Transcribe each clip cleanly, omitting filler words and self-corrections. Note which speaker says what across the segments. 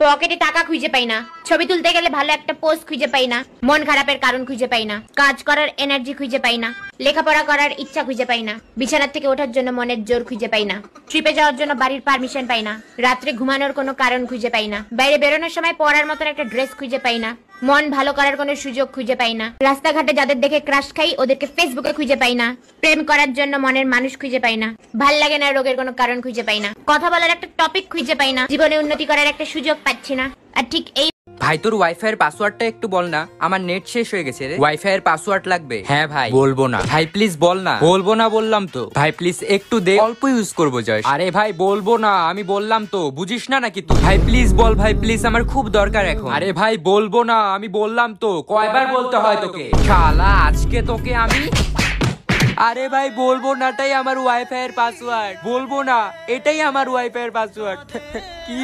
Speaker 1: পকেটে টাকা খুঁজে পাই না, ছবি তুলতে গেলে ভালো একটা পোজ খুঁজে পাই না, মন খারাপের কারণ খুঁজে পাই না, কাজ করার এনার্জি খুঁজে পাই না, লেখাপড়া করার ইচ্ছা খুঁজে পাই না, বিছানার থেকে ওঠার জন্য মনের জোর খুঁজে পাই না, ট্রিপে যাওয়ার জন্য বাড়ির পারমিশন পাই না, রাত্রে ঘুমানোর কোনো কারণ খুঁজে পাই না, বাইরে বেরোনোর সময় পরার মতন একটা ড্রেস খুঁজে পাই না, মন ভালো করার কোনো সুযোগ খুঁজে পাই না, রাস্তাঘাটে যাদের দেখে ক্রাশ খাই ওদেরকে ফেসবুকে খুঁজে পাই না, প্রেম করার জন্য মনের মানুষ খুঁজে পাই না, ভাল লাগে না রোগের কোনো কারণ খুঁজে পাই না, কথা বলার একটা টপিক খুঁজে পাই না, জীবনে উন্নতি করার একটা সুযোগ পাচ্ছি না। আর ঠিক এই
Speaker 2: ভাই তোর ওয়াইফাই এর পাসওয়ার্ডটা একটু বল না, আমার নেট শেষ হয়ে গেছে রে। ওয়াইফাই এর পাসওয়ার্ড লাগবে। হ্যাঁ ভাই বলবো না। ভাই প্লিজ বল না। বলবো না বললাম তো। ভাই প্লিজ একটু দে, অল্প ইউজ করবো জাস্ট। আরে ভাই বলবো না, আমি বললাম তো, বুঝিস না নাকি তুই? ভাই প্লিজ বল, ভাই প্লিজ, আমার খুব দরকার এখন। আরে ভাই বলবো না, আমি বললাম তো, কয়বার বলতে হয় তোকে? শালা আজকে তোকে আমি। আরে ভাই বলবো নাটাই আমার ওয়াইফাই এর পাসওয়ার্ড, বলবো না এটাই আমার ওয়াইফাই এর পাসওয়ার্ড। কি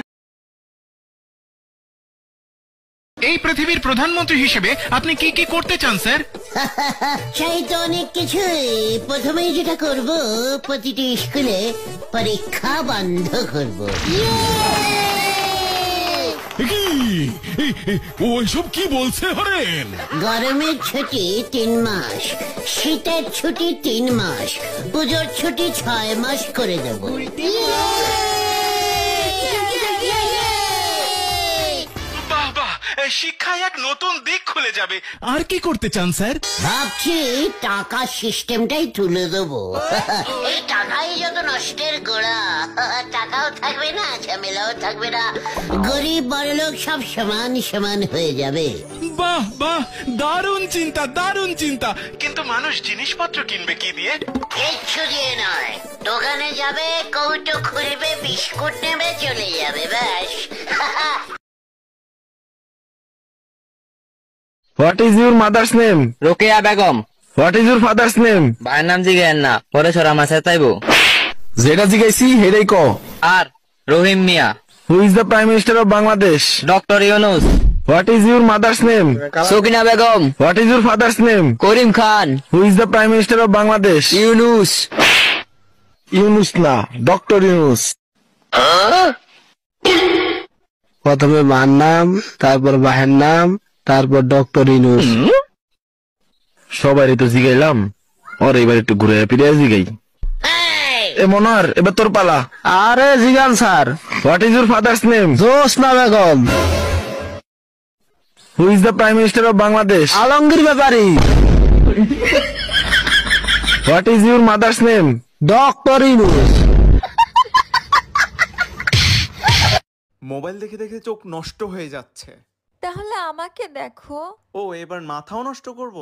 Speaker 3: এই পৃথিবীর প্রধানমন্ত্রী হিসেবে আপনি কি কি করতে চান স্যার?
Speaker 4: চাই তো অনেক কিছুই। প্রথমেই যেটা করব, প্রতিটি স্কুলে পরীক্ষা বন্ধ করব।
Speaker 3: ওইসব কি বলছে হরেন?
Speaker 4: গরমের ছুটি 3 মাস, শীতের ছুটি 3 মাস, পুজোর ছুটি 6 মাস করে দেব।
Speaker 3: বাহ বাহ, শিক্ষায় এক নতুন দিক খুলে যাবে। আর কি করতে চান স্যার?
Speaker 4: ভাবছি টাকা সিস্টেমটাই তুলে দেবো। এই টাকাই যত নষ্টের গোড়া, টাকাও থাকবে না, ঝামেলাও থাকবে না, গরিব বড়লোক সব সমান সমান হয়ে যাবে।
Speaker 3: বাহ বাহ, দারুণ চিন্তা, দারুণ চিন্তা। কিন্তু মানুষ জিনিসপত্র কিনবে কি দিয়ে?
Speaker 4: কিচ্ছু দিয়ে নয়, দোকানে যাবে, কৌটো খুলবে, বিস্কুট নেবে, চলে যাবে, ব্যাস।
Speaker 5: What is your mother's name?
Speaker 2: Rokeya Begum.
Speaker 5: What is your father's name?
Speaker 2: ভাইয়ের নাম জিজ্ঞেস না, পরে সর আমার সাথে তাইবো।
Speaker 5: যেটা জিজ্ঞাসি হেডেই ক।
Speaker 2: আর রহিম মিয়া।
Speaker 5: Who is the Prime Minister of Bangladesh?
Speaker 2: Doctor Yunus.
Speaker 5: What is your mother's name?
Speaker 2: Sakina Begum.
Speaker 5: What is your father's name?
Speaker 2: Karim Khan.
Speaker 5: Who is the Prime Minister of Bangladesh?
Speaker 2: Yunus.
Speaker 5: Yunus না, ডক্টর ইউনুস। প্রথমে মার নাম, তারপর বাহের নাম, তারপর ডক্টর ইউনুস। সবারই তো জিগাইলাম, ওর এবার একটু ঘুরে ফিরে জিগাই। এ মনোয়ার, এবার তোর পালা। আরে Jigan sir. What is your father's name? Josna Begum. Who is the prime minister of Bangladesh? Alamgir Bepari. What is your mother's name? Doctor Yunus.
Speaker 6: Mobile দেখে দেখে চোখ নষ্ট হয়ে যাচ্ছে।
Speaker 7: তাহলে আমাকে দেখো।
Speaker 6: ও এবার মাথাও নষ্ট করব?